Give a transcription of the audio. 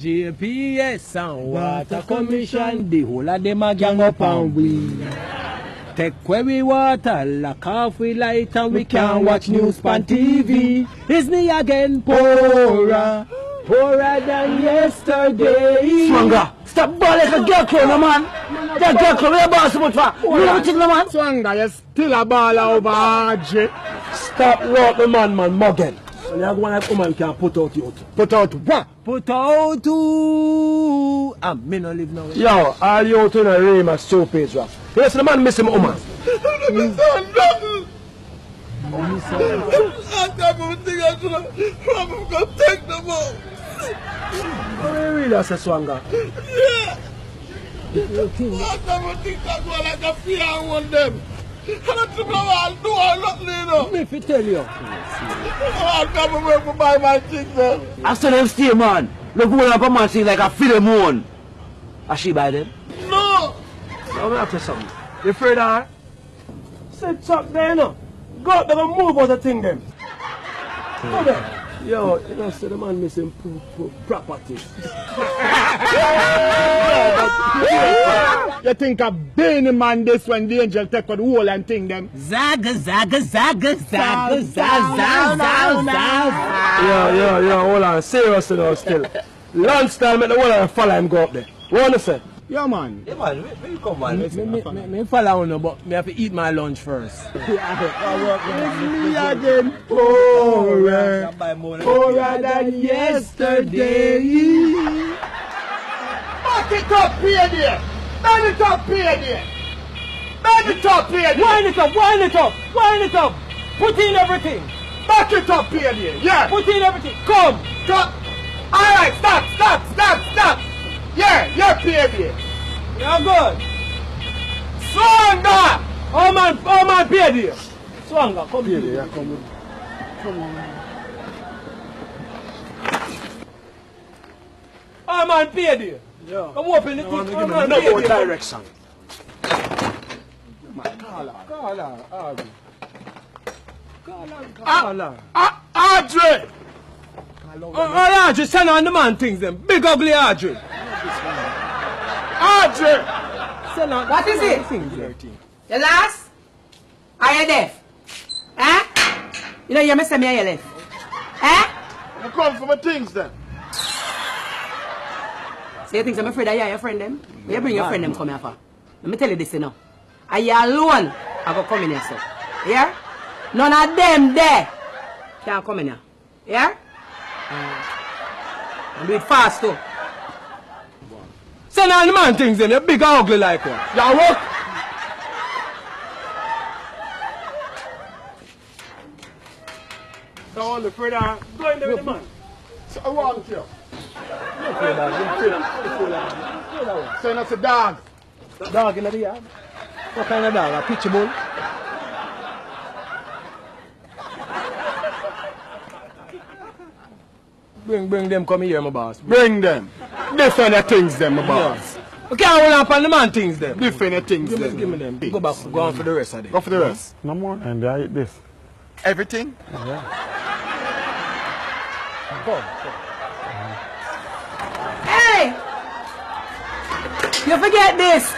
JPS and Water Commission, the whole of them a gang up and we. Take query water, lock off we light and we can't watch news on TV. Is me again poorer, poorer than yesterday. Swanga, stop balling like a girl clown, man. That girl clown, where you ball so much for? You know what you know, man? Swanga, you still a ball over RJ. Stop rock the man, mugging. And you have one like woman can put out you. Put out what? Put out to... me no live now. Yo, all you out in a room are stupid, rap. Yes, the man miss him, woman. Take them out. Oh, you really say Swanga? Yeah. I think that's what I can feel I want them. I'll do all nothing, you know. Me fi tell you. I'll come away to buy my things then. I saw them stay, man. Look one up a man see like a feed them one. Has she buy them? No. Now me after something. You afraid of her? Say chuck there, you know. Go out there and move out the thing them. Go there. Yo, you know, say the man missing property. You think a Benny man this when the angel take out the whole and thing them? Zaga, zaga, zaga, zaga, zaga, zaga. Yo, hold on. Seriously now still. Lunchtime, make the whole of the follow him go up there. What you want to say? Yeah, man. Yeah, man. Where you come, man? Me follow you, but me have to eat my lunch first. It's me again. Poorer than yesterday. Back it up, P.A. Bend it up, P.A. Bend it up, P.A. Wind it up, wind it up, wind it up. Put in everything. Back it up, P.A. Yeah. Put in everything. Come. Cut. All right, stop. Yeah, P.A. You're good. Swanga! Oh man, P.A. Swanga, come here. Yeah, come on. Oh man, P.A. Yeah. Come open the thing. Oh man, no more direction. Audrey! Audrey, send on the man things them. Big ugly Audrey. Audrey! Send on. What is it? The last? Are you deaf? You know you must say me are you left? You come for my things then. So you think I'm afraid that you are your friend them? You bring your friend them come here for. Let me tell you this, you know. Are you alone? I go come in here, so. Yeah? None of them there can't come in here. Yeah? And do it fast too. Send on the man things then, you big and ugly like one. You work? So all the further, go in there with the man. So I want you. So that's a dog. Dog in the yard? What kind of dog? A pitch bull? Bring them come here, my boss. Bring them. Different things them, my boss. Okay, I will on the man things them. Different things them. Give me them. Go back, go on for the rest of it. Go for the rest. No more, and I eat this. Everything? Yeah. Hey! You forget this.